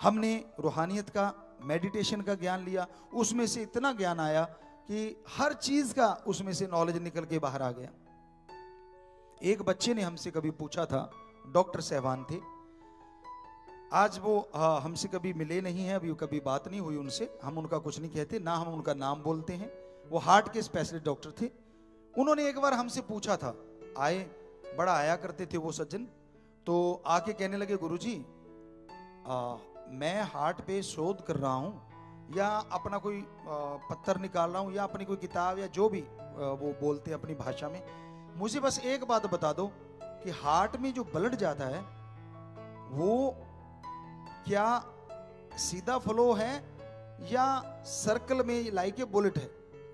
हमने रूहानियत का, मेडिटेशन का ज्ञान लिया, उसमें से इतना ज्ञान आया कि हर चीज का उसमें से नॉलेज निकल के बाहर आ गया। एक बच्चे ने हमसे कभी पूछा था, डॉक्टर साहबान थे, आज वो हमसे कभी मिले नहीं हैं, अभी कभी बात नहीं हुई उनसे, हम उनका कुछ नहीं कहते, ना हम उनका नाम बोलते हैं। वो हार्ट के स्पेशलिस्ट डॉक्टर थे। उन्होंने एक बार हमसे पूछा था, आए, बड़ा आया करते थे वो सज्जन, तो आके कहने लगे, गुरुजी मैं हार्ट पे शोध कर रहा हूँ या अपना कोई पत्थर निकाल रहा हूँ या अपनी कोई किताब या जो भी वो बोलते हैं अपनी भाषा में, मुझे बस एक बात बता दो कि हार्ट में जो ब्लड जाता है वो क्या सीधा फ्लो है या सर्कल में लाइक ए बुलेट है।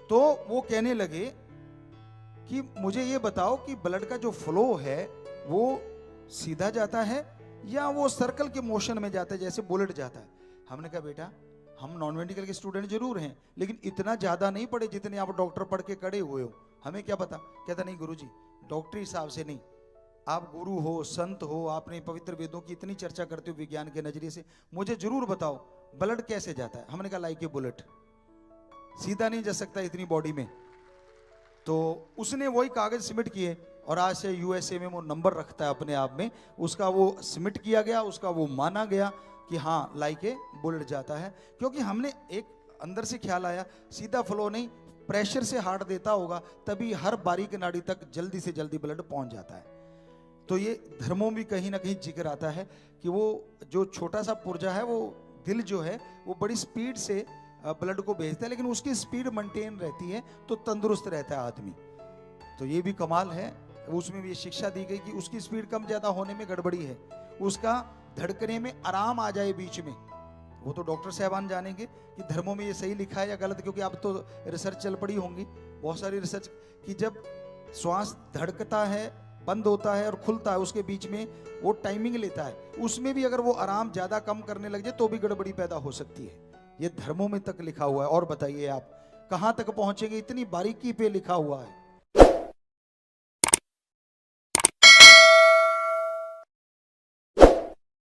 तो वो कहने लगे कि मुझे ये बताओ कि ब्लड का जो फ्लो है वो सीधा जाता है या वो सर्कल के मोशन में जाता है जैसे बुलेट जाता है। हमने कहा बेटा हम नॉन मेडिकल के स्टूडेंट जरूर हैं लेकिन इतना ज्यादा नहीं पढ़े जितने आप डॉक्टर पढ़ के खड़े हुए हो, हमें क्या पता। कहता नहीं गुरुजी, डॉक्टरी हिसाब से नहीं, आप गुरु हो, संत हो, आपने पवित्र वेदों की इतनी चर्चा करते हो विज्ञान के नजरिए से, मुझे जरूर बताओ ब्लड कैसे जाता है। हमने कहा लाइक ए बुलेट, सीधा नहीं जा सकता इतनी बॉडी में। तो उसने वही कागज सबमिट किए और आज से यूएसए में वो नंबर रखता है अपने आप में, उसका वो सबमिट किया गया, उसका वो माना गया कि हाँ लाइक ए बुलेट जाता है। क्योंकि हमने एक अंदर से ख्याल आया, सीधा फ्लो नहीं, प्रेशर से हार्ट देता होगा तभी हर बारीक नाड़ी तक जल्दी से जल्दी ब्लड पहुंच जाता है। तो ये धर्मों में कहीं ना कहीं जिक्र आता है कि वो जो छोटा सा पुर्जा है, वो दिल जो है वो बड़ी स्पीड से ब्लड को भेजता है, लेकिन उसकी स्पीड मेंटेन रहती है तो तंदुरुस्त रहता है आदमी। तो ये भी कमाल है, उसमें भी ये शिक्षा दी गई कि उसकी स्पीड कम ज्यादा होने में गड़बड़ी है, उसका धड़कने में आराम आ जाए बीच में। वो तो डॉक्टर साहबान जानेंगे कि धर्मों में ये सही लिखा है या गलत, क्योंकि अब तो रिसर्च चल पड़ी होंगी बहुत सारी रिसर्च कि जब श्वास धड़कता है, बंद होता है और खुलता है, उसके बीच में वो टाइमिंग लेता है, उसमें भी अगर वो आराम ज्यादा कम करने लग जाए तो भी गड़बड़ी पैदा हो सकती है। ये धर्मों में तक लिखा हुआ है। और बताइए आप कहां तक पहुंचेंगे, इतनी बारीकी पे लिखा हुआ है।